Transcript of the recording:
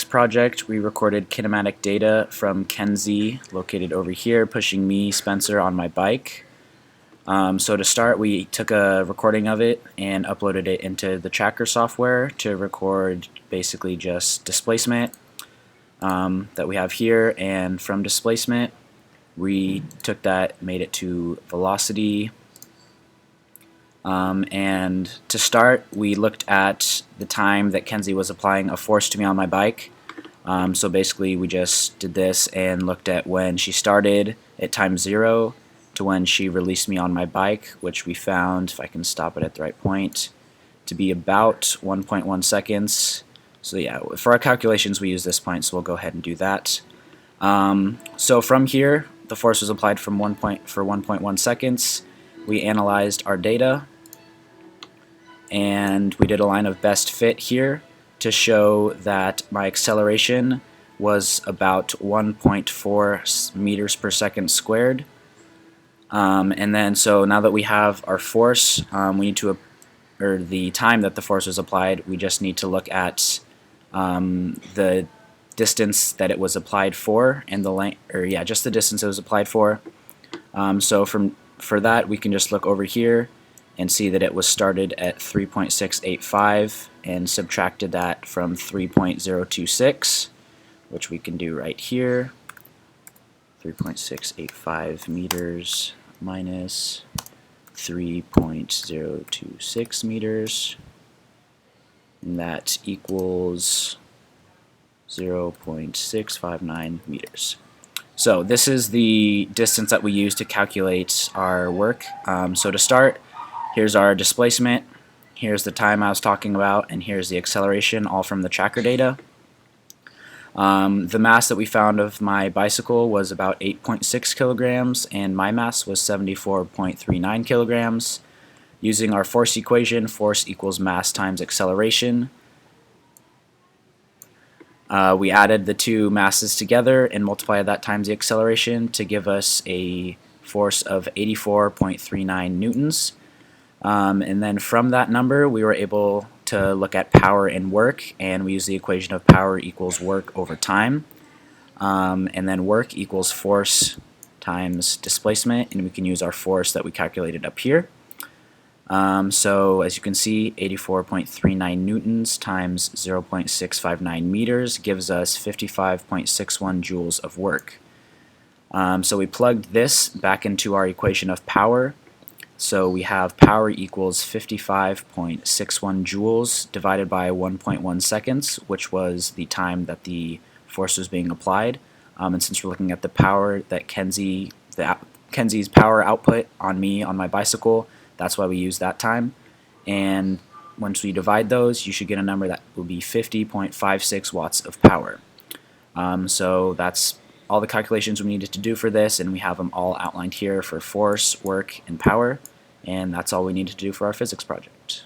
physics project, we recorded kinematic data from Mckenzee, located over here, pushing me, Spencer, on my bike. So to start, we took a recording of it and uploaded it into the tracker software to record basically just displacement that we have here, and from displacement we took that, made it to velocity, and to start we looked at the time that Mckenzee was applying a force to me on my bike. So basically we just did this and looked at when she started at time 0 to when she released me on my bike, which we found, if I can stop it at the right point, to be about 1.1 seconds. So yeah, for our calculations we use this point, so we'll go ahead and do that. So from here, the force was applied for 1.1 seconds. We analyzed our data, and we did a line of best fit here to show that my acceleration was about 1.4 meters per second squared. And then so now that we have our force, we need to, or the time that the force was applied, we just need to look at the distance that it was applied for and the length, or yeah, just the distance it was applied for. So for that we can just look over here and see that it was started at 3.685 and subtracted that from 3.026, which we can do right here. 3.685 meters minus 3.026 meters, and that equals 0.659 meters. So this is the distance that we use to calculate our work. So to start, here's our displacement, here's the time I was talking about, and here's the acceleration, all from the tracker data. The mass that we found of my bicycle was about 8.6 kilograms, and my mass was 74.39 kilograms. Using our force equation, force equals mass times acceleration, we added the two masses together and multiplied that times the acceleration to give us a force of 84.39 newtons. And then from that number we were able to look at power and work, and we use the equation of power equals work over time, and then work equals force times displacement, and we can use our force that we calculated up here. So as you can see, 84.39 newtons times 0.659 meters gives us 55.61 joules of work. So we plugged this back into our equation of power. So we have power equals 55.61 joules divided by 1.1 seconds, which was the time that the force was being applied. And since we're looking at the power that Mckenzee's power output on me on my bicycle, that's why we use that time. And once we divide those, you should get a number that will be 50.56 watts of power. So that's all the calculations we needed to do for this, and we have them all outlined here for force, work, and power. And that's all we needed to do for our physics project.